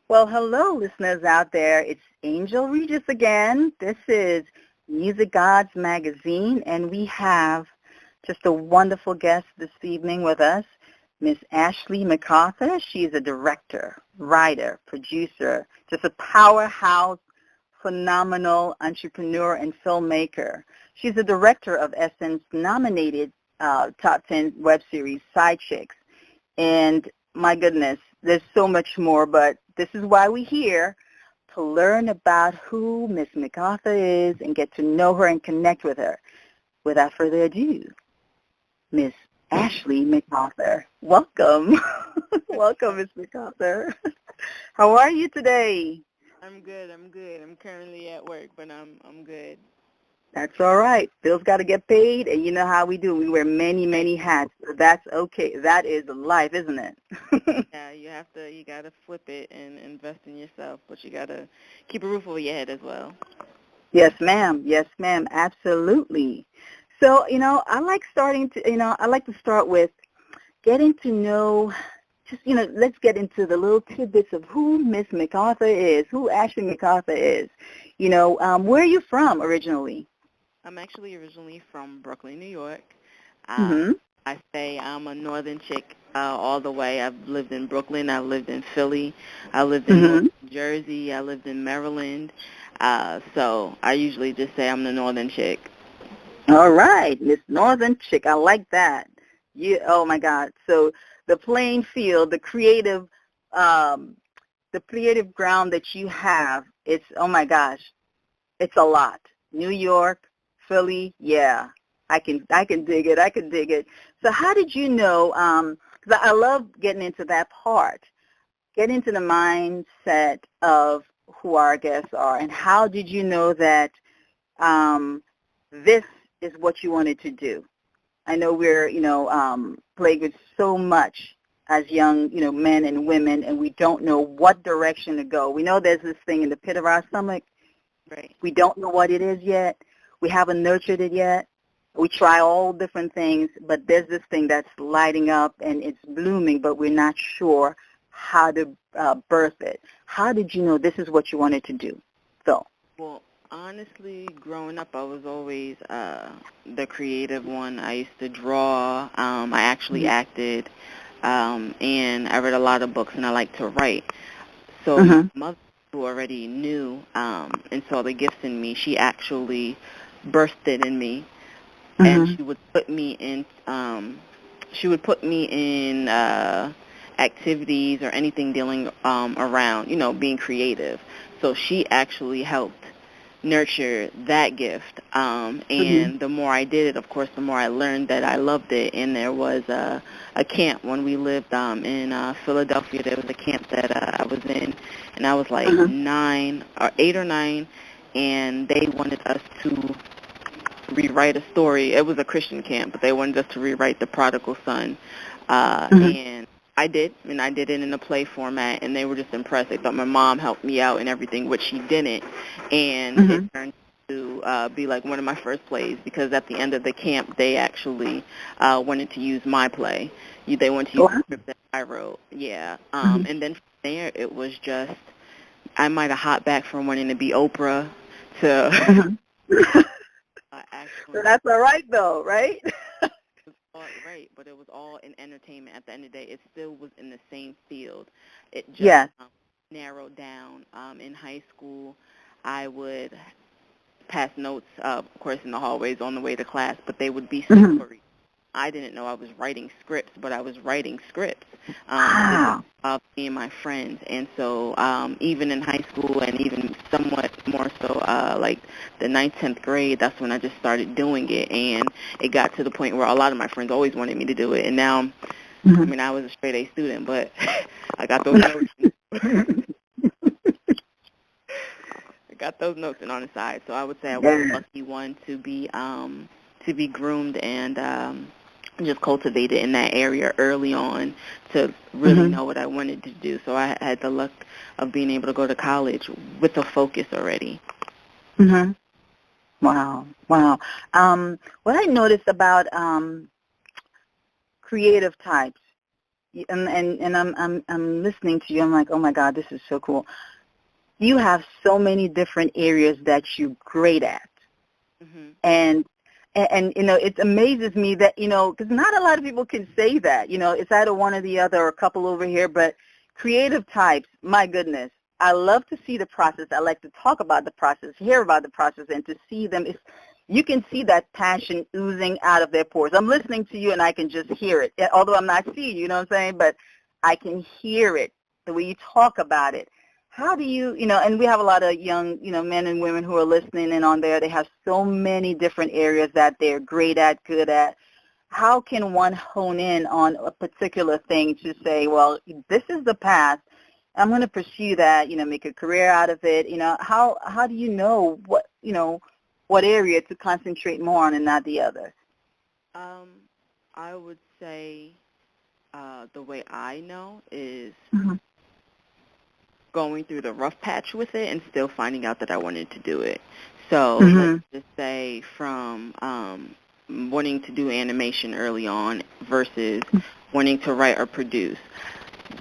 Well, hello, listeners out there. It's Angel Regis again. This is Music Gods Magazine, and we have just a wonderful guest this evening with us, Miss Ashley McArthur. She is a director, writer, producer, just a powerhouse, phenomenal entrepreneur and filmmaker. She's the director of Essence-nominated Top 10 web series, Side Chicks. And my goodness, there's so much more, but this is why we're here, to learn about who Miss McArthur is and get to know her and connect with her. Without further ado, Miss Ashley McArthur. Welcome. Welcome, Miss McArthur. How are you today? I'm good. I'm good. I'm currently at work, but I'm good. That's all right. Bills got to get paid, and you know how we do. We wear many, many hats. So that's okay. That is life, isn't it? Yeah, you gotta flip it and invest in yourself, but you gotta keep a roof over your head as well. Yes, ma'am. Yes, ma'am. Absolutely. So, I like to start with getting to know, let's get into the little tidbits of who Miss McArthur is, who Ashley McArthur is. Where are you from originally? I'm actually originally from Brooklyn, New York. Uh, Mm-hmm. I say I'm a northern chick all the way. I've lived in Brooklyn. I lived in Philly. I lived in North Mm-hmm. Jersey. I lived in Maryland. So I usually just say I'm the northern chick. All right, Miss Northern Chick. I like that. Oh my God. So the playing field, um, the creative ground that you have, it's, oh my gosh, it's a lot. New York, Philly, yeah. I can dig it. I can dig it. So how did you know, because I love getting into that part, get into the mindset of who our guests are, and how did you know that this is what you wanted to do? I know we're, plagued with so much as young, men and women, and we don't know what direction to go. We know there's this thing in the pit of our stomach. Right. We don't know what it is yet. We haven't nurtured it yet. We try all different things, but there's this thing that's lighting up and it's blooming, but we're not sure how to birth it. How did you know this is what you wanted to do? So. Well, honestly, growing up, I was always the creative one. I used to draw. I actually acted, and I read a lot of books, and I like to write. So my Mhm. mother, who already knew and saw the gifts in me, she actually birthed it in me, and Mhm. she would put me in activities or anything dealing around, being creative. So she actually helped nurture that gift. Mhm. And the more I did it, of course, the more I learned that I loved it. And there was a camp when we lived in Philadelphia. There was a camp that I was in, and I was like Mhm. 8 or 9, and they wanted us to rewrite a story. It was a Christian camp, but they wanted us to rewrite the prodigal son. Mhm. And I did, and I did it in a play format, and they were just impressed. They thought my mom helped me out and everything, which she didn't. And it Mhm. turned to be like one of my first plays, because at the end of the camp, they actually wanted to use my play. They wanted to use the Wow. script that I wrote. Yeah. Mhm. And then from there, it was just, I might have hopped back from wanting to be Oprah to Mhm. So actually that's all right, though, right? all right, but it was all in entertainment. At the end of the day, it still was in the same field. It just Yes. narrowed down. In high school, I would pass notes, of course, in the hallways on the way to class, but they would be Mhm. stories. I didn't know I was writing scripts, but I was writing scripts. This is Wow. me and my friends, and so even in high school and even somewhat more so like the ninth, 10th grade, that's when I just started doing it, and it got to the point where a lot of my friends always wanted me to do it, and now, I Mhm. mean, I was a straight A student, but I got those notes. I got those notes and on the side, so I would say I was the Yes. lucky one to be groomed and just cultivated in that area early on to really Mhm. know what I wanted to do. So I had the luck of being able to go to college with a focus already. Mhm. Wow. Wow. What I noticed about creative types, and I'm listening to you. I'm like, oh my God, this is so cool. You have so many different areas that you're great at, Mm-hmm. and it amazes me that because not a lot of people can say that. It's either one or the other, or a couple over here. But creative types, my goodness, I love to see the process. I like to talk about the process, hear about the process, and to see them. You can see that passion oozing out of their pores. I'm listening to you, and I can just hear it. Although I'm not seeing you know what I'm saying? But I can hear it, the way you talk about it. How do you, and we have a lot of young, men and women who are listening in on there. They have so many different areas that they're great at, good at. How can one hone in on a particular thing to say, well, this is the path. I'm going to pursue that, make a career out of it. How do you know what area to concentrate more on and not the other? I would say the way I know is going through the rough patch with it and still finding out that I wanted to do it. So let's just say from wanting to do animation early on versus wanting to write or produce.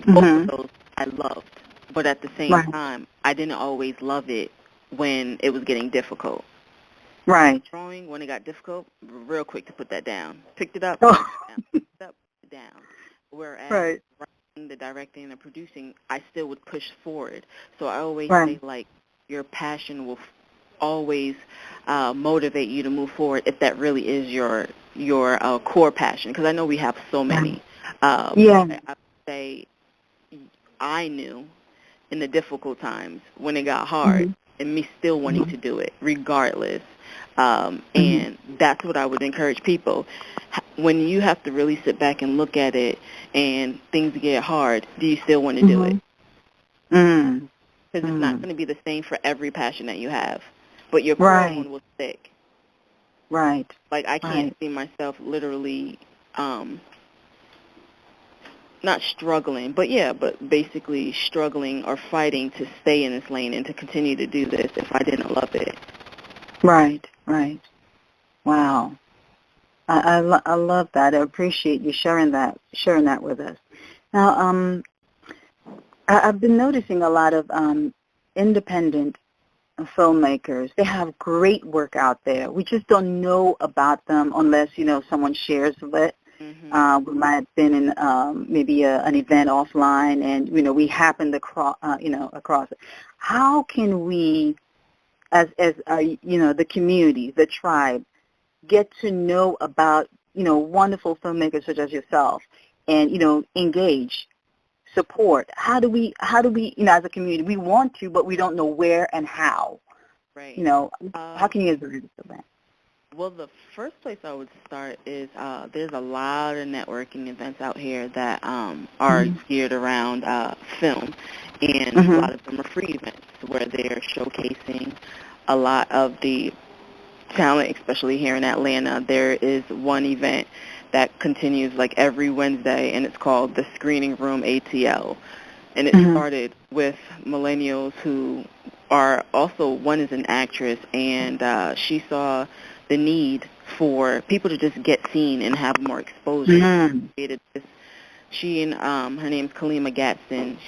Both of those I loved, but at the same time, I didn't always love it when it was getting difficult. Right. Drawing, when it got difficult, real quick to put that down. Picked it up, put it down. Whereas writing, the directing, and the producing, I still would push forward. So I always say, like, your passion will always motivate you to move forward if that really is your core passion. Because I know we have so many. I would say I knew in the difficult times when it got hard and me still wanting to do it regardless. And that's what I would encourage people. When you have to really sit back and look at it and things get hard, do you still want to do it? Because it's not going to be the same for every passion that you have, but your core one will stick. Right. Like I can't see myself literally not struggling, but basically struggling or fighting to stay in this lane and to continue to do this if I didn't love it. Right. Wow. I love that. I appreciate you sharing that with us. Now, I've been noticing a lot of independent filmmakers. They have great work out there. We just don't know about them unless, someone shares it. We might have been in maybe an event offline, and we happened across it. How can we, as the community, the tribe, get to know about wonderful filmmakers such as yourself, and engage, support? How do we as a community, we want to, but we don't know where and how. Right. How can you advise for that? Well, the first place I would start is there's a lot of networking events out here that are geared around film, and a lot of them are free events where they're showcasing a lot of the talent, especially here in Atlanta. There is one event that continues like every Wednesday, and it's called the Screening Room ATL. And it started with millennials who are also, one is an actress, and she saw the need for people to just get seen and have more exposure. She and her name's Kalima Gatson.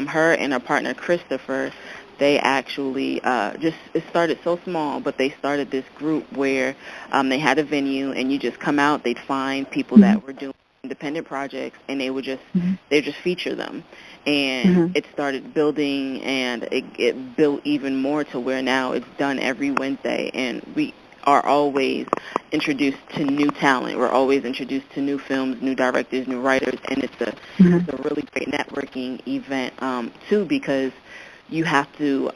Her and her partner Christopher, they actually it started so small, but they started this group where they had a venue, and you just come out, they'd find people that were doing independent projects, and they would just feature them. And it started building, and it built even more to where now it's done every Wednesday, and we are always introduced to new talent. We're always introduced to new films, new directors, new writers, and it's a really great networking event too, because you have to,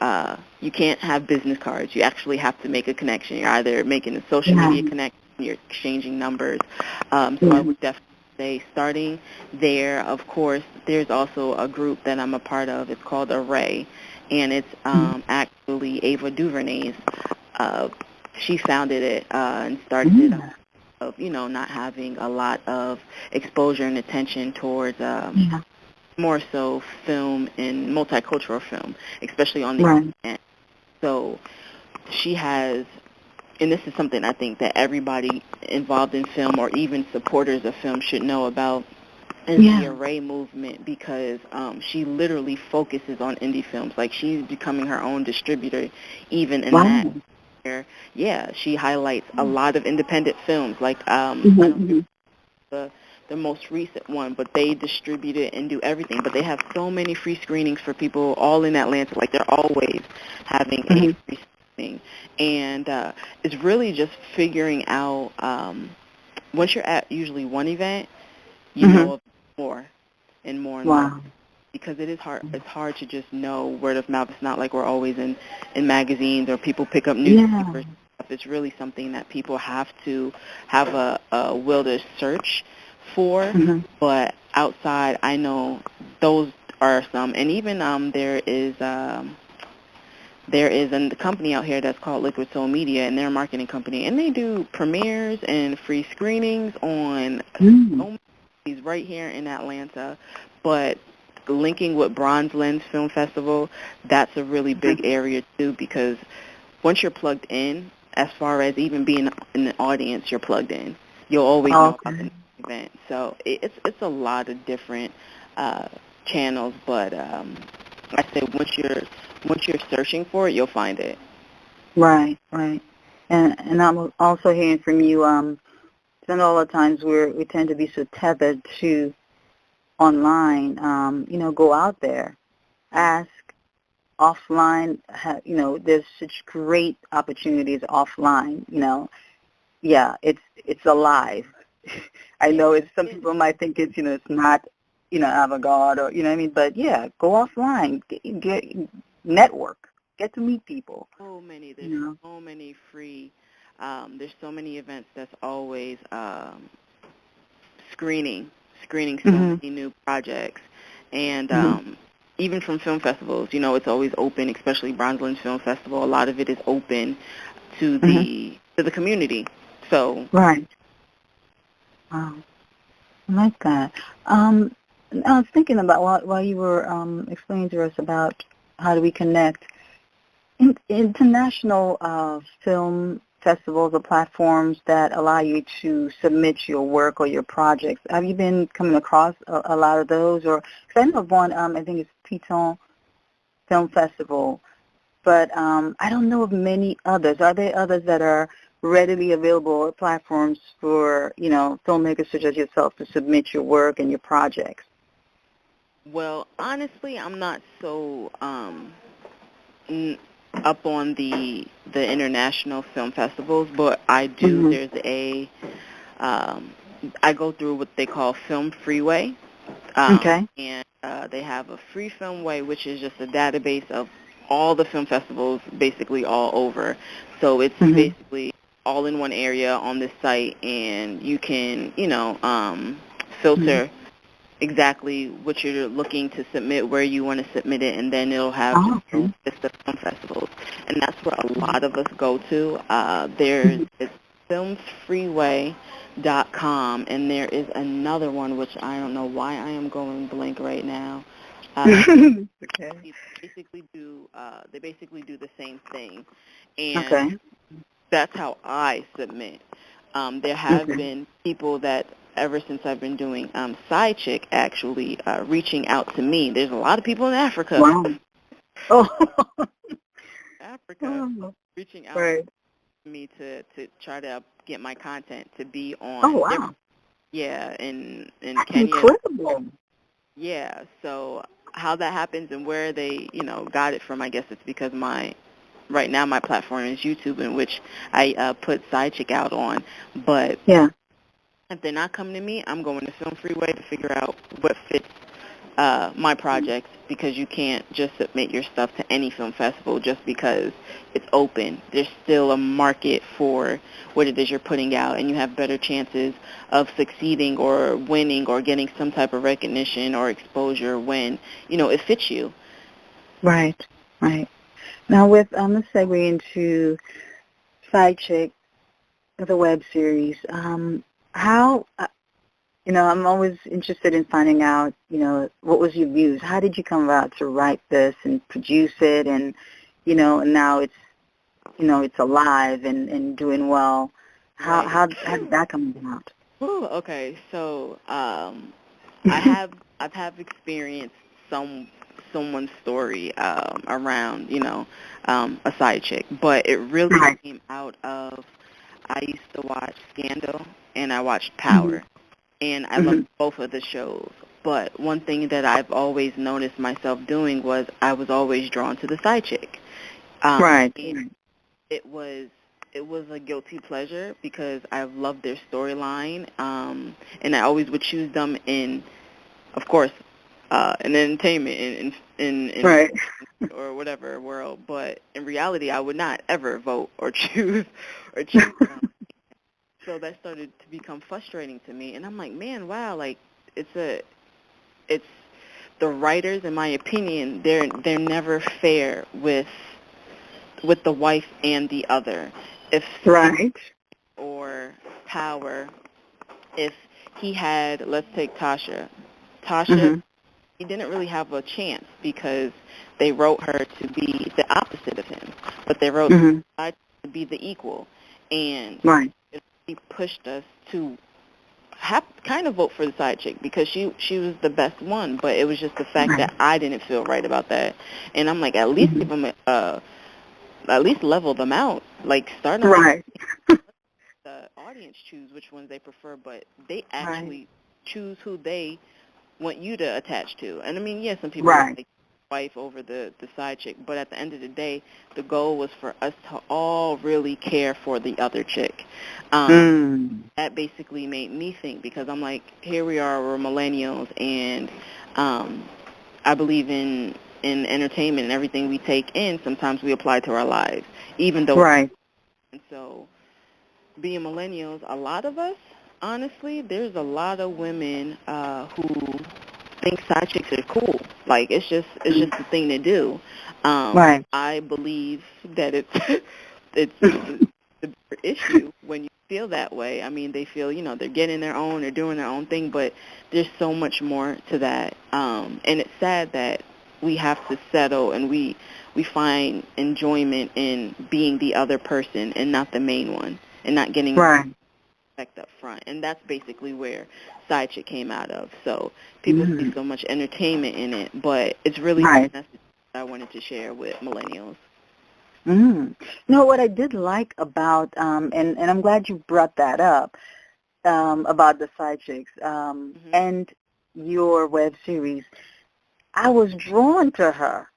you can't have business cards. You actually have to make a connection. You're either making a social media connection, you're exchanging numbers. So I would definitely say starting there. Of course, there's also a group that I'm a part of. It's called Array, and it's actually Ava DuVernay's. She founded it and started it of, not having a lot of exposure and attention towards more so film and multicultural film, especially on the internet. So she has, and this is something I think that everybody involved in film or even supporters of film should know about. is the Array movement, because she literally focuses on indie films. Like, she's becoming her own distributor even in that. Where, she highlights a lot of independent films. Like, I don't know the most recent one, but they distribute it and do everything. But they have so many free screenings for people all in Atlanta. Like, they're always having a free screening. And it's really just figuring out, once you're at usually one event, you know of more and more and more. Because it is hard. It's hard to just know word of mouth. It's not like we're always in magazines or people pick up newspapers. It's really something that people have to have a will to search for. But outside, I know those are some. And even there is a company out here that's called Liquid Soul Media, and they're a marketing company, and they do premieres and free screenings on so many movies right here in Atlanta. But linking with Bronze Lens Film Festival, that's a really big area too, because once you're plugged in, as far as even being in the audience, you're plugged in. You'll always know about the event. So it's a lot of different channels, but I say once you're searching for it, you'll find it. Right. And I'm also hearing from you, some all the times we tend to be so tethered to online, go out there, ask offline, there's such great opportunities offline, it's alive. I know some people might think it's, it's not, avant-garde or, you know what I mean, but go offline, get network, get to meet people. So many, there's so many free, there's so many events that's always screening so many new projects. And even from film festivals, it's always open, especially Bronze Lens Film Festival. A lot of it is open to the community. So Wow. I like that. I was thinking about while you were explaining to us about how do we connect international film festivals or platforms that allow you to submit your work or your projects. Have you been coming across a lot of those? Or because I know of one, I think it's Piton Film Festival, but I don't know of many others. Are there others that are readily available platforms for, filmmakers such as yourself to submit your work and your projects? Well, honestly, I'm not so up on the international film festivals, but I do. There's I go through what they call Film Freeway, and they have a Free Film Way, which is just a database of all the film festivals basically all over. So it's basically all in one area on this site, and you can, filter exactly what you're looking to submit, where you want to submit it, and then it'll have just a list of film festivals. And that's where a lot of us go to. It's filmsfreeway.com, and there is another one, which I don't know why I am going blank right now. They basically do the same thing, and that's how I submit. There have been people that, ever since I've been doing Side Chick, actually reaching out to me. There's a lot of people in Africa. Wow. Africa reaching out to me to try to get my content to be on. In That's Kenya. Incredible. Yeah, so how that happens and where they, got it from, I guess it's because right now my platform is YouTube, in which I put Side Chick out on. But if they're not coming to me, I'm going to Film Freeway to figure out what fits my projects, because you can't just submit your stuff to any film festival just because it's open. There's still a market for what it is you're putting out, and you have better chances of succeeding or winning or getting some type of recognition or exposure when, it fits you. Right. Now let's segue into Side Chick, the web series. How, I'm always interested in finding out, what was your views? How did you come about to write this and produce it? And, and now it's, it's alive and doing well. How did that come about? Ooh, okay. So I've have experienced someone's story around a side chick, but it really Right. came out of I used to watch Scandal and I watched Mm-hmm. Power, and I Mm-hmm. loved both of the shows. But one thing that I've always noticed myself doing was I was always drawn to the side chick. Right. And it was a guilty pleasure because I loved their storyline, and I always would choose them in, of course, in entertainment, in Right. or whatever world. But in reality, I would not ever vote or choose them. So that started to become frustrating to me, and I'm like, man, wow, like it's the writers, in my opinion, they're never fair with the wife and the other. If Right. or Power, if he had, let's take Tasha. Tasha, Mm-hmm. he didn't really have a chance because they wrote her to be the opposite of him, but they wrote Mm-hmm. her to be the equal, and Right. he pushed us to have kind of vote for the side chick because she was the best one, but it was just the fact Right. that I didn't feel right about that, and I'm like, at least Mm-hmm. give them at least level them out, like start them Right. the audience choose which ones they prefer, but they Right. actually choose who they want you to attach to. And I mean, yes, some people Right. like wife over the side chick, but at the end of the day, the goal was for us to all really care for the other chick. Mm. That basically made me think because I'm like, here we are, we're millennials, and I believe in entertainment and everything we take in. Sometimes we apply to our lives, even though. Right. And so being millennials, a lot of us, honestly, there's a lot of women who think side chicks are cool. Like it's just the thing to do. Right. I believe that it's the bigger issue when you feel that way. I mean, they feel they're getting their own, they're doing their own thing, but there's so much more to that. And it's sad that we have to settle and we find enjoyment in being the other person and not the main one and not getting Right. respect up front. And that's basically where side chick came out of. So people see Mm-hmm. so much entertainment in it, but it's really the Right. message that I wanted to share with millennials. Mm. No, what I did like about, and I'm glad you brought that up, about the side chicks, Hmm. and your web series. I was drawn to her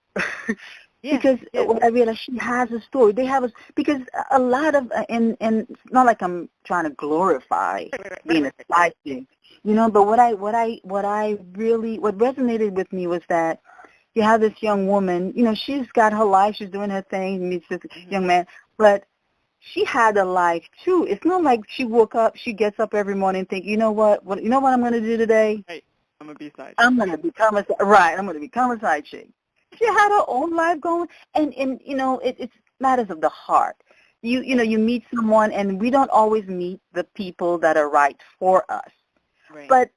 Yeah, because yeah. when I realized she has a story. They have because a lot of and it's not like I'm trying to glorify being a side chick, But what resonated with me was that you have this young woman. She's got her life. She's doing her thing. Meets this Hmm. young man, but she had a life too. It's not like she gets up every morning and think, you know what I'm going to do today? Hey, I'm a B-side chick. I'm going to become I'm going to become a side chick. She had her own life going, and it's matters of the heart. You meet someone, and we don't always meet the people that are right for us, Right. but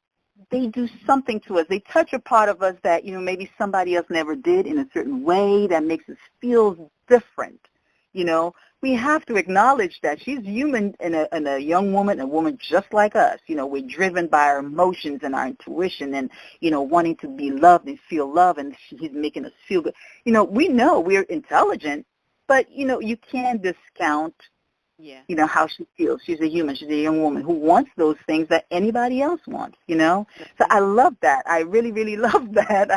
they do something to us. They touch a part of us that maybe somebody else never did in a certain way that makes us feel different. We have to acknowledge that she's human and a young woman, a woman just like us. We're driven by our emotions and our intuition and, wanting to be loved and feel love, and he's making us feel good. We know we're intelligent, but, you can't discount, Yeah. how she feels. She's a human. She's a young woman who wants those things that anybody else wants. So I love that. I really, really love that.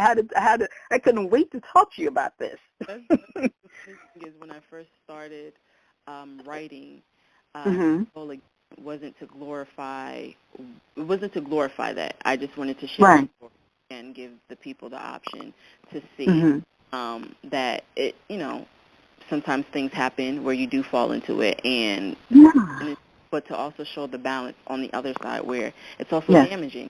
I couldn't wait to talk to you about this. That's the thing is when I first started writing, Mhm. the goal wasn't to glorify that. I just wanted to share my Right. story and give the people the option to see Mhm. that sometimes things happen where you do fall into it, Yeah. but to also show the balance on the other side where it's also Yes. damaging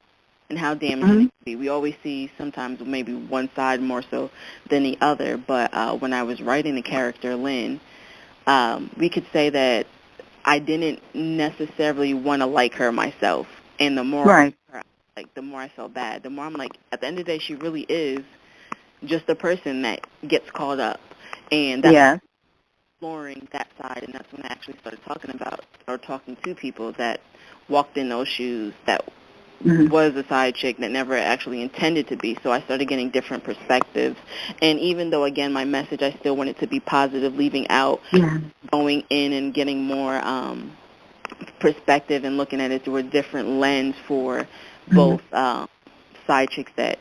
and how damaging it Mhm. can be. We always see sometimes maybe one side more so than the other, but when I was writing the character Lynn, we could say that I didn't necessarily want to like her myself, and the more Right. the more I felt bad. The more I'm like, at the end of the day, she really is just a person that gets caught up, and that's Yes. exploring that side, and that's when I actually started talking to people that walked in those shoes, that was a side chick that never actually intended to be. So I started getting different perspectives. And even though, again, my message, I still wanted to be positive, leaving out, going in and getting more perspective and looking at it through a different lens for both side chicks that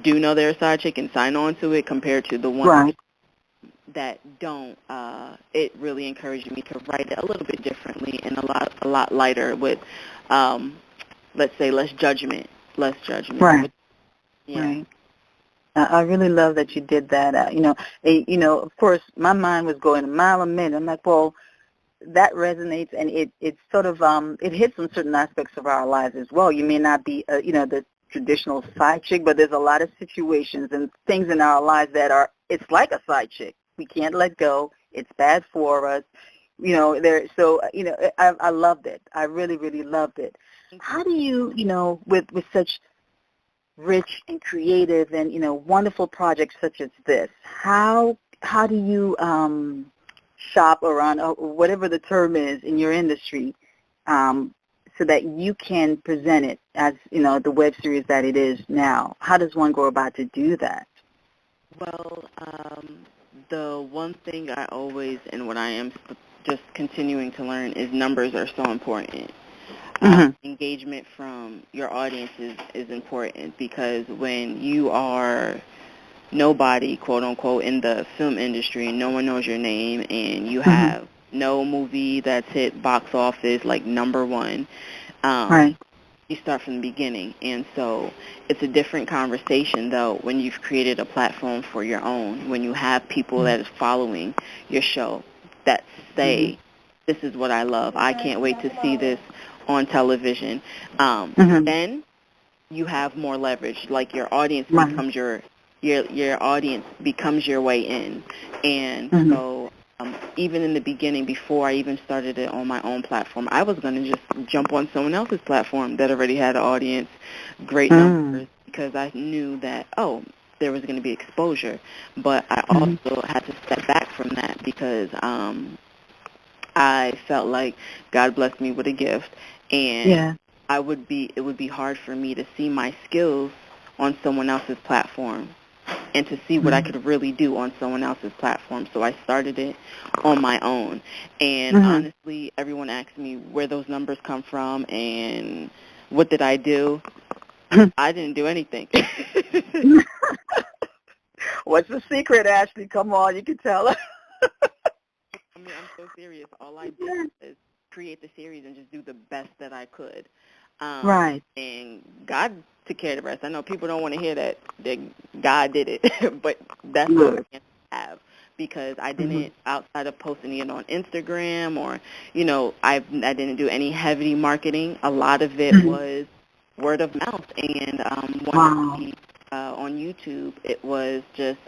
do know they're a side chick and sign on to it compared to the ones that don't. It really encouraged me to write it a little bit differently and a lot lighter with, let's say, less judgment. Right. Yeah. Right. I really love that you did that. Of course, my mind was going a mile a minute. I'm like, well, that resonates, and it sort of it hits on certain aspects of our lives as well. You may not be, the traditional side chick, but there's a lot of situations and things in our lives that it's like a side chick. We can't let go. It's bad for us. I loved it. I really, really loved it. How do you, with such rich and creative and, wonderful projects such as this, how do you shop around, whatever the term is in your industry, so that you can present it as, the web series that it is now? How does one go about to do that? Well, the one thing I always, and what I am just continuing to learn, is numbers are so important. Engagement from your audience is important, because when you are nobody, quote unquote, in the film industry, and no one knows your name, and you have no movie that's hit box office like number one, you start from the beginning. And so it's a different conversation, though, when you've created a platform for your own, when you have people that is following your show that say, this is what I love, I can't wait to see this on television. Then you have more leverage. Like, your audience becomes your audience becomes your way in. And so even in the beginning, before I even started it on my own platform, I was going to just jump on someone else's platform that already had an audience, great numbers, because I knew that, there was going to be exposure. But I also had to step back from that, because I felt like God blessed me with a gift, and it would be hard for me to see my skills on someone else's platform and to see what I could really do on someone else's platform. So I started it on my own. And honestly, everyone asks me where those numbers come from and what did I do. I didn't do anything. What's the secret, Ashley? Come on, you can tell us. I mean, I'm so serious. All I did is create the series and just do the best that I could. And God took care of the rest. I know people don't want to hear that God did it, but that's what I have, because I didn't, outside of posting it on Instagram or, I didn't do any heavy marketing. A lot of it was word of mouth. And on YouTube, it was just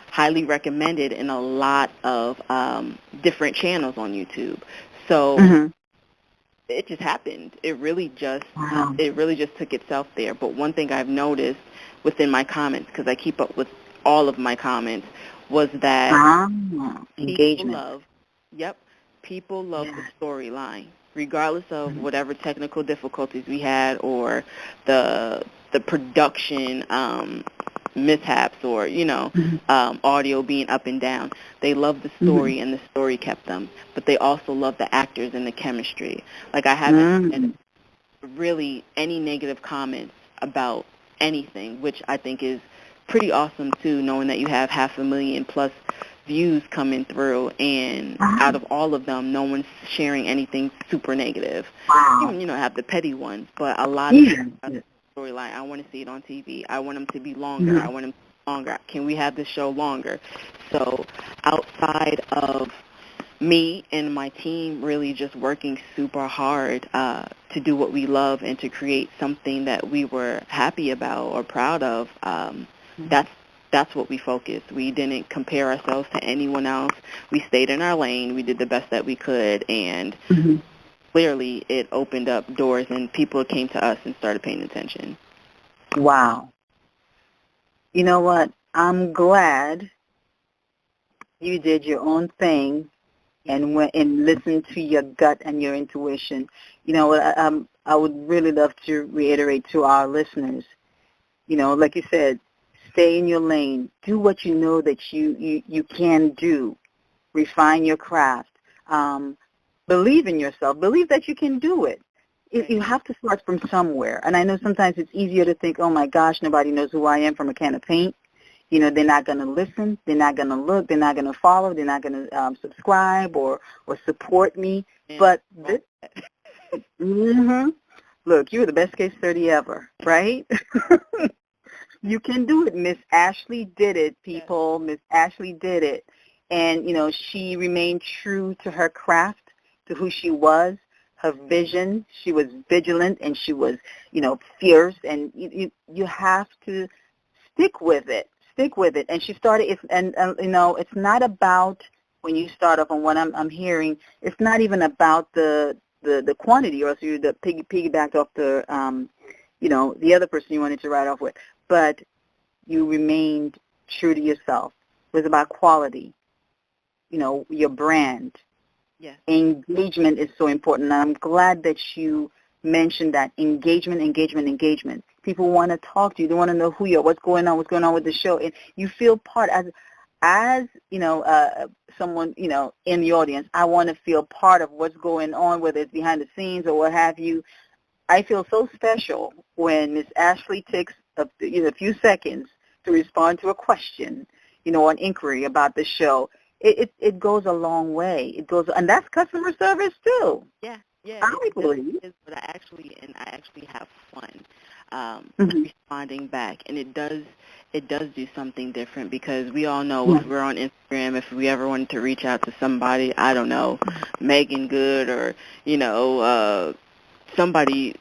highly recommended in a lot of different channels on YouTube. So it just happened. It really just took itself there. But one thing I've noticed within my comments, because I keep up with all of my comments, was that engagement. People love the storyline, regardless of whatever technical difficulties we had or the production mishaps or, audio being up and down. They love the story, and the story kept them. But they also love the actors and the chemistry. Like, I haven't had really any negative comments about anything, which I think is pretty awesome, too, knowing that you have 500,000 plus views coming through, and out of all of them, no one's sharing anything super negative. Even, have the petty ones, but a lot of storyline. I want to see it on TV. I want them to be longer. I want them to be longer. Can we have this show longer? So outside of me and my team really just working super hard to do what we love and to create something that we were happy about or proud of, that's what we focused. We didn't compare ourselves to anyone else. We stayed in our lane. We did the best that we could, and clearly it opened up doors, and people came to us and started paying attention. Wow. You know what? I'm glad you did your own thing and listen to your gut and your intuition. I would really love to reiterate to our listeners, like you said, stay in your lane. Do what you know that you can do. Refine your craft. Believe in yourself. Believe that you can do it. You have to start from somewhere. And I know sometimes it's easier to think, oh, my gosh, nobody knows who I am from a can of paint. They're not going to listen. They're not going to look. They're not going to follow. They're not going to subscribe or support me. But this, look, you're the best case study ever, right? You can do it. Miss Ashley did it, people. Miss Ashley did it. And, she remained true to her craft, to who she was, her vision. She was vigilant, and she was, fierce. And you have to stick with it. Stick with it. And she started, it's not about, when you start off on what I'm hearing, it's not even about the quantity, or else you piggybacked off the, the other person you wanted to write off with. But you remained true to yourself. It was about quality, your brand. Yes. Engagement is so important. And I'm glad that you mentioned that. Engagement. People want to talk to you. They want to know who you are, what's going on with the show. And you feel part as someone, in the audience. I want to feel part of what's going on, whether it's behind the scenes or what have you. I feel so special when Miss Ashley takes a few seconds to respond to a question, an inquiry about the show. It goes a long way. It goes, and that's customer service too. Yeah. I believe. But I actually have fun responding back, and it does do something different, because we all know if we're on Instagram, if we ever wanted to reach out to somebody, I don't know, Megan Good, or somebody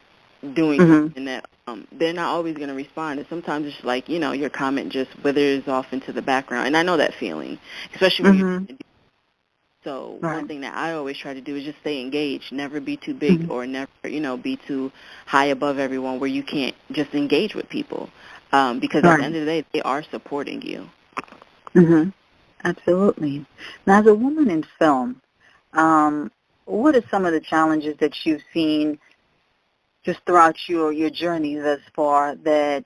doing something that they're not always going to respond. And sometimes it's like, your comment just withers off into the background. And I know that feeling, especially when you're so one thing that I always try to do is just stay engaged, never be too big or never, be too high above everyone where you can't just engage with people, because at the end of the day, they are supporting you. Absolutely. Now, as a woman in film, what are some of the challenges that you've seen just throughout your journey thus far that,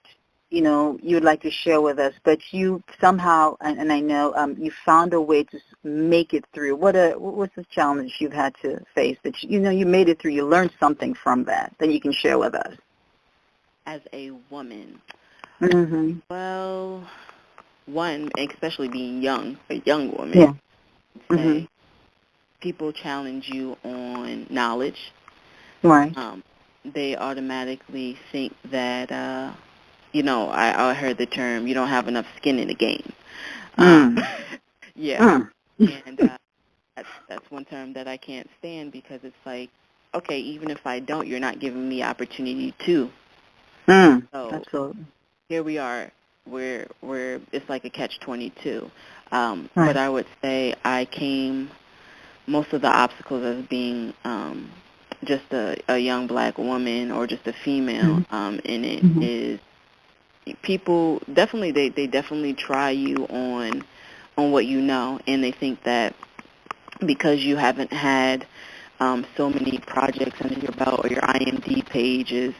you'd like to share with us, but you somehow, and I know you found a way to make it through. What's the challenge you've had to face that, you made it through, you learned something from that you can share with us? As a woman, well, one, especially being a young woman, say people challenge you on knowledge. Right. They automatically think that, I heard the term, you don't have enough skin in the game. Yeah. And that's one term that I can't stand, because it's like, okay, even if I don't, you're not giving me opportunity to. So absolutely. Here we are. We're it's like a catch-22. But I would say most of the obstacles as being just a young black woman or just a female in it is people definitely they definitely try you on what you know, and they think that because you haven't had so many projects under your belt, or your IMDb page is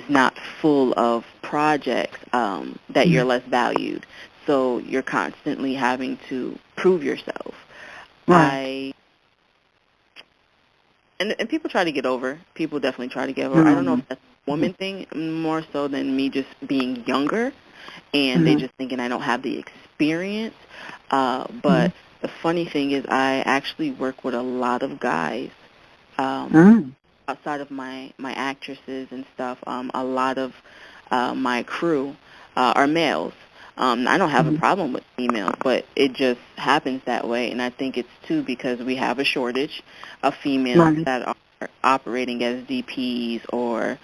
not full of projects, that you're less valued. So you're constantly having to prove yourself. And people try to get over. People definitely try to get over. I don't know if that's a woman thing more so than me just being younger, and they just thinking I don't have the experience. But the funny thing is I actually work with a lot of guys outside of my actresses and stuff. A lot of my crew are males. I don't have a problem with females, but it just happens that way. And I think it's, too, because we have a shortage of females that are operating as DPs or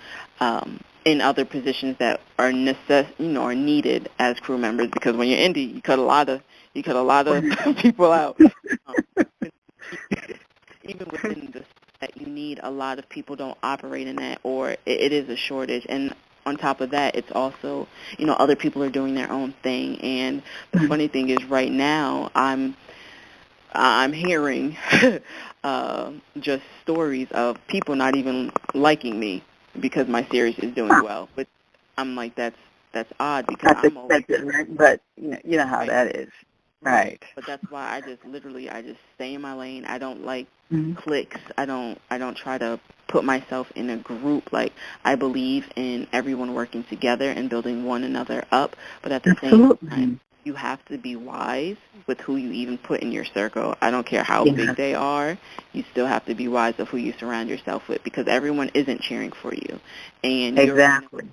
in other positions that are are needed as crew members. Because when you're indie, you cut a lot of people out. Even within the that you need, a lot of people don't operate in that, or it is a shortage. And on top of that, it's also, other people are doing their own thing. And the funny thing is, right now, I'm I'm hearing just stories of people not even liking me because my series is doing well. But I'm like, that's odd because That's I'm always expected, right? But you know how right. that is, Right. right? But that's why I just stay in my lane. I don't like Mm-hmm. cliques. I don't try to put myself in a group. Like, I believe in everyone working together and building one another up, but at the same time Absolutely. you have to be wise with who you even put in your circle. I don't care how Yeah. big they are. You still have to be wise of who you surround yourself with because everyone isn't cheering for you. And you're being Exactly.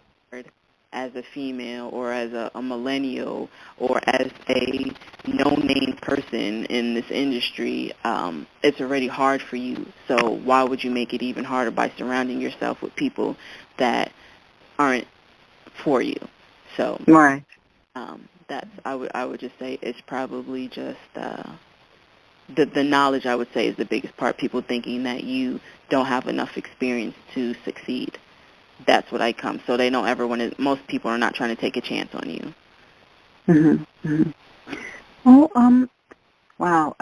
as a female or as a millennial or as a no-name person in this industry, it's already hard for you. So why would you make it even harder by surrounding yourself with people that aren't for you? So Right. that's I would just say it's probably just the knowledge. I would say is the biggest part. People thinking that you don't have enough experience to succeed. That's what I come. So they don't ever want to. Most people are not trying to take a chance on you. Mm-hmm. Mm-hmm. Oh, wow.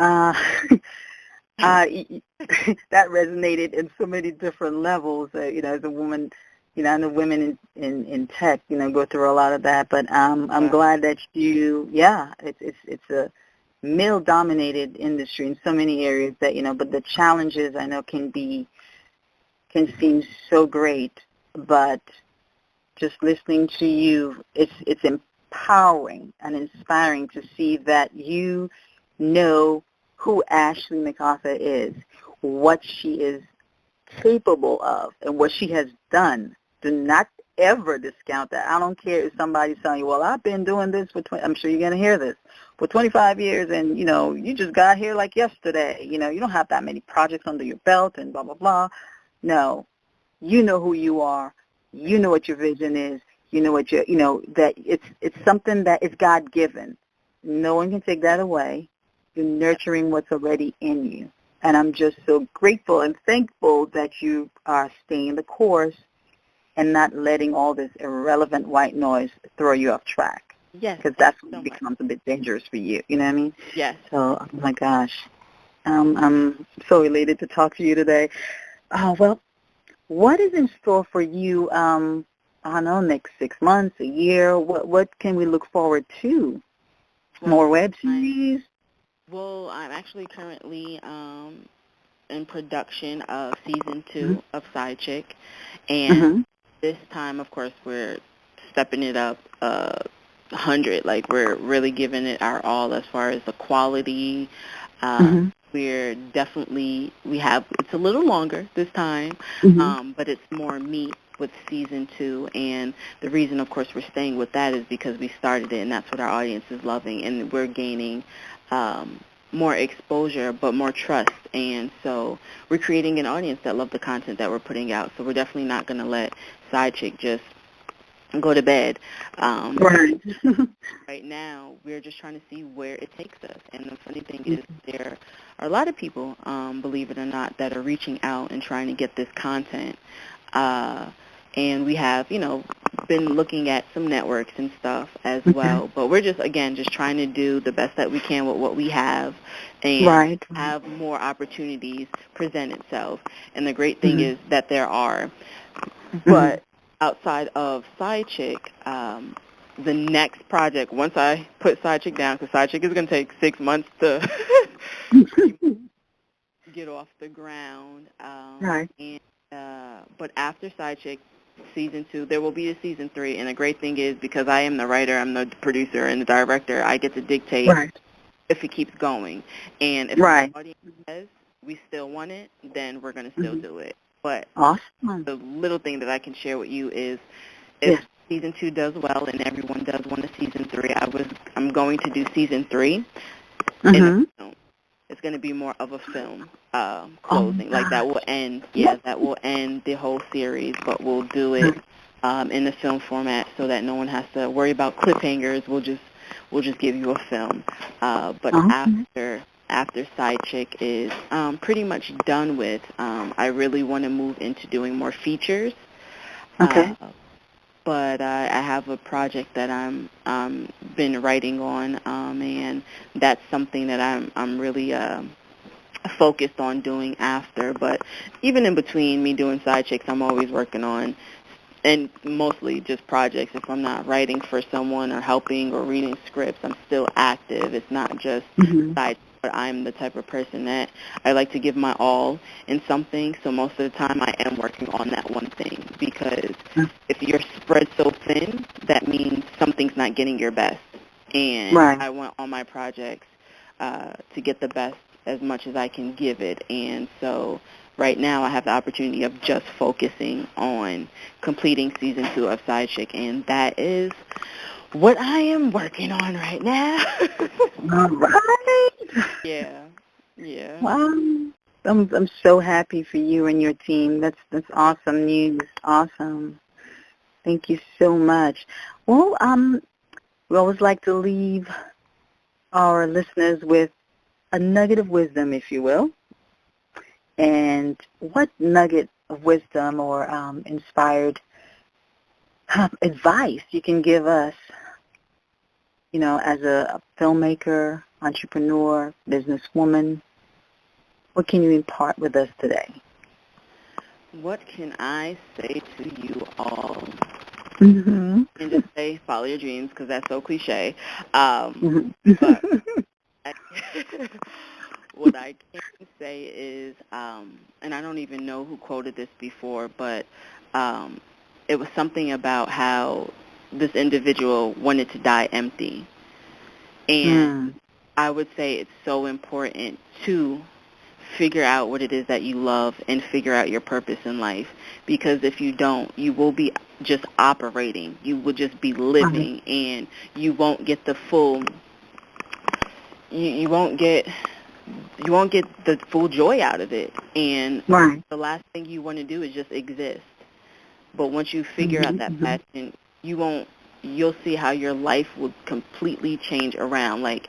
That resonated in so many different levels. As a woman, I know women in tech, go through a lot of that. But I'm glad that it's a male-dominated industry in so many areas that but the challenges I know can seem so great, but just listening to you, it's empowering and inspiring to see that you know who Ashley McArthur is, what she is capable of, and what she has done. Do not ever discount that. I don't care if somebody's telling you, well, I've been doing this for 20, I'm sure you're going to hear this, for 25 years, and, you just got here like yesterday. You don't have that many projects under your belt and blah, blah, blah. No, you know who you are. You know what your vision is. You know what that it's something that is God-given. No one can take that away. You're nurturing what's already in you. And I'm just so grateful and thankful that you are staying the course and not letting all this irrelevant white noise throw you off track. Yes. Because that's when So it much. becomes a bit dangerous for you. You know what I mean? Yes. So, oh my gosh. I'm so elated to talk to you today. Well, what is in store for you, I don't know, next 6 months, a year? What can we look forward to? More web series? Well, I'm actually currently in production of season 2 Mm-hmm. of Side Chick, and Mm-hmm. this time, of course, we're stepping it up 100. Like, we're really giving it our all as far as the quality. Mm-hmm. It's a little longer this time, Mm-hmm. but it's more meat with season 2. And the reason, of course, we're staying with that is because we started it, and that's what our audience is loving, and we're gaining more exposure, but more trust. And so we're creating an audience that love the content that we're putting out. So we're definitely not going to let Side Chick just go to bed. Right. Right now, we're just trying to see where it takes us. And the funny thing is there are a lot of people, believe it or not, that are reaching out and trying to get this content. And we have, been looking at some networks and stuff as well. But we're just trying to do the best that we can with what we have and Right. have more opportunities present itself. And the great thing is that there are. But outside of Side Chick, the next project, once I put Side Chick down, because Side Chick is going to take 6 months to get off the ground. Right. But after Side Chick, season 2, there will be a season 3. And the great thing is, because I am the writer, I'm the producer and the director, I get to dictate if it keeps going. And if the audience says we still want it, then we're going to still do it. But Awesome. the little thing that I can share with you is if season 2 does well and everyone does want a season 3, I'm going to do season 3 in a film. It's going to be more of a film closing. Like, that will end, that will end the whole series, but we'll do it in the film format so that no one has to worry about cliffhangers. We'll just give you a film. But after Side Chick is pretty much done with, I really want to move into doing more features. but I have a project that I'm been writing on, and that's something that I'm really focused on doing after. But even in between me doing side chicks, I'm always working on, and mostly just projects. If I'm not writing for someone or helping or reading scripts, I'm still active. It's not just side, but I'm the type of person that I like to give my all in something. So most of the time I am working on that one thing, because if you're spread so thin, that means something's not getting your best. And Right. I want all my projects to get the best as much as I can give it. And so right now I have the opportunity of just focusing on completing season 2 of Side Chick, and that is what I am working on right now. All right. Yeah. Wow. I'm so happy for you and your team. That's awesome news. Awesome. Thank you so much. Well, we always like to leave our listeners with a nugget of wisdom, if you will. And what nugget of wisdom or inspired advice you can give us, as a filmmaker, entrepreneur, businesswoman? What can you impart with us today? What can I say to you all? Mm-hmm. And just say, follow your dreams, because that's so cliche. Mm-hmm. But what I can say is, and I don't even know who quoted this before, but it was something about how this individual wanted to die empty. And I would say it's so important to figure out what it is that you love and figure out your purpose in life, because if you don't, you will be just operating. You will just be living, and you won't get the full you won't get the full joy out of it. And the last thing you want to do is just exist. But once you figure out that passion, you'll see how your life will completely change around. Like,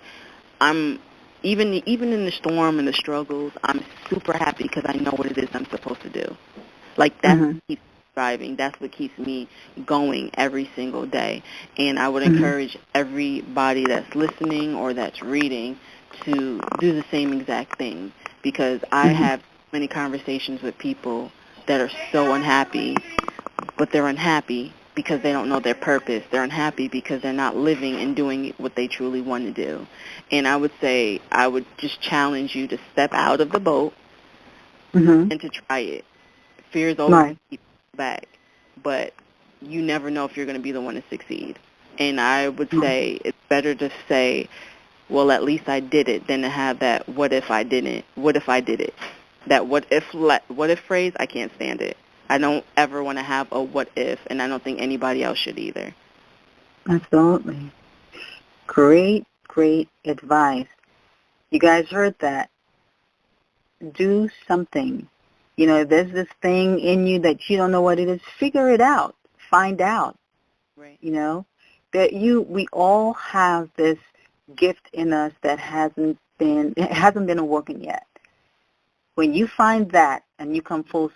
I'm even in the storm and the struggles, I'm super happy because I know what it is I'm supposed to do. Like, that's what keeps me driving. That's what keeps me going every single day. And I would encourage everybody that's listening or that's reading to do the same exact thing, because I have many conversations with people that are so unhappy, but they're unhappy because they don't know their purpose. They're unhappy because they're not living and doing what they truly want to do. And I would say, I would just challenge you to step out of the boat and to try it. Fear is always going to keep you back, but you never know if you're going to be the one to succeed. And I would say it's better to say, well, at least I did it, than to have that what if I didn't, what if I did it. That what if phrase, I can't stand it. I don't ever want to have a what if, and I don't think anybody else should either. Absolutely. Great advice. You guys heard that. Do something. There's this thing in you that you don't know what it is. Figure it out. Find out. Right. That we all have this gift in us that hasn't been awoken yet. When you find that and you come full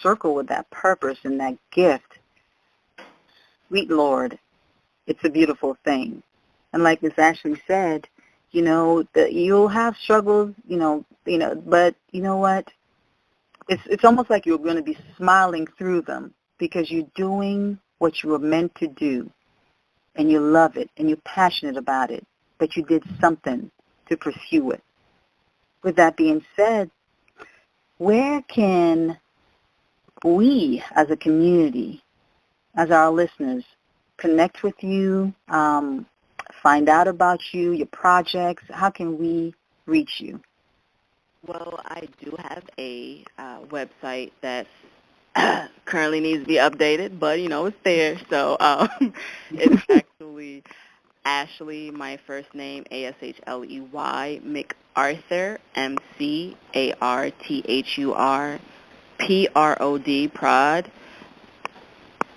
circle with that purpose and that gift, sweet Lord, it's a beautiful thing. And like Miss Ashley said, that you'll have struggles, but you know what? It's almost like you're going to be smiling through them, because you're doing what you were meant to do, and you love it, and you're passionate about it, but you did something to pursue it. With that being said, where can we as a community, as our listeners, connect with you, find out about you, your projects? How can we reach you? Well, I do have a website that currently needs to be updated, but, it's there. So it's actually Ashley, my first name, Ashley, McArthur, McArthur,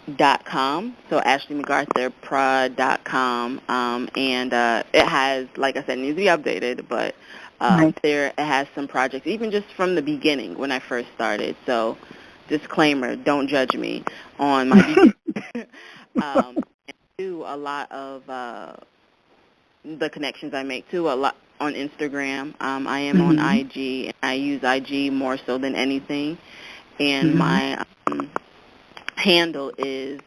prod.com. So AshleyMcArthurProd.com. And it has, like I said, it needs to be updated, but there it has some projects, even just from the beginning when I first started. So disclaimer, don't judge me on my beginning. And too, a lot of the connections I make too, a lot on Instagram. I am on Mm-hmm. IG, and I use IG more so than anything. And Mm-hmm. my handle is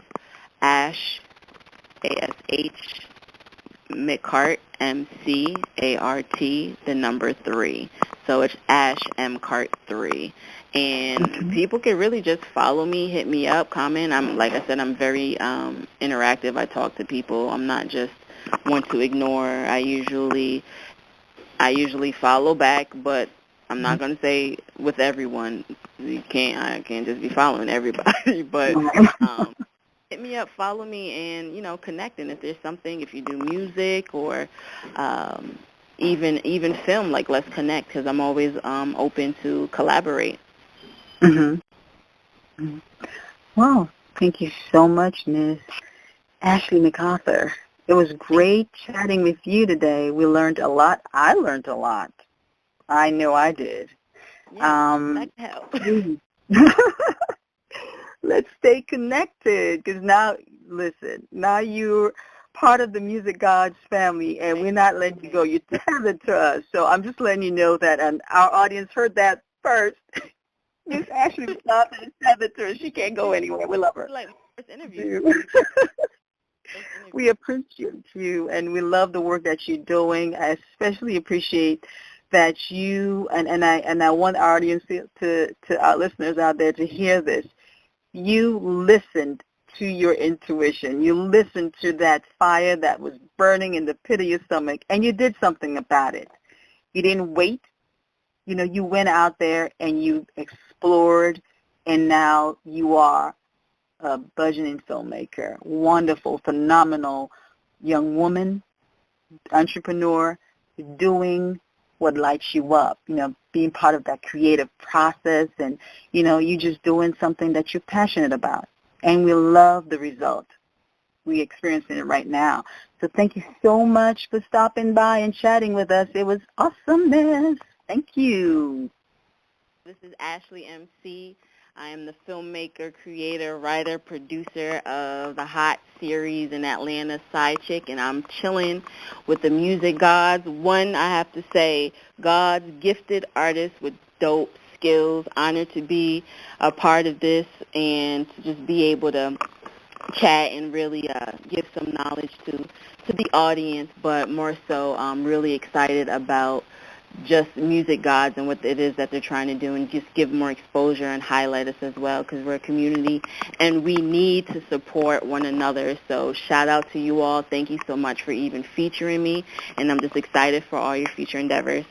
Ash, ASH, McCart, MCART, the number 3. So it's Ash MCart 3. And Okay. people can really just follow me, hit me up, comment. Like I said, I'm very interactive. I talk to people. I'm not just one to ignore. I usually follow back, but I'm not going to say with everyone. I can't just be following everybody, but Right. hit me up, follow me, and connect. And if there's something, if you do music or um, even film, like let's connect, because I'm always open to collaborate. Mm-hmm. Mm-hmm. Well, thank you so much, Miss Ashley McArthur. It was Thank great chatting with you today. We learned a lot. I learned a lot. I know I did. you. Yeah, that can help. Please. Let's stay connected because now, listen, now you're part of the Music Gods family, and we're not letting you go. You're tethered to us. So I'm just letting you know that, and our audience heard that first. Miss Ashley McArthur is tethered to us. She can't go anywhere. We love her. Like first interview. We appreciate you, and we love the work that you're doing. I especially appreciate that you and I want our audience to our listeners out there to hear this. You listened to your intuition. You listened to that fire that was burning in the pit of your stomach, and you did something about it. You didn't wait. You went out there and you explored, and now you are a burgeoning filmmaker. Wonderful, phenomenal young woman, entrepreneur, doing what lights you up, being part of that creative process, and, you just doing something that you're passionate about. And we love the result. We're experiencing it right now. So thank you so much for stopping by and chatting with us. It was awesomeness. Thank you. This is Ashley MC. I am the filmmaker, creator, writer, producer of the hot series in Atlanta, Side Chick, and I'm chilling with the Music Gods. One, I have to say, Gods, gifted artists with dope skills. Honored to be a part of this and to just be able to chat and really give some knowledge to the audience, but more so I'm really excited about just Music Gods and what it is that they're trying to do and just give more exposure and highlight us as well because we're a community and we need to support one another. So shout out to you all. Thank you so much for even featuring me, and I'm just excited for all your future endeavors.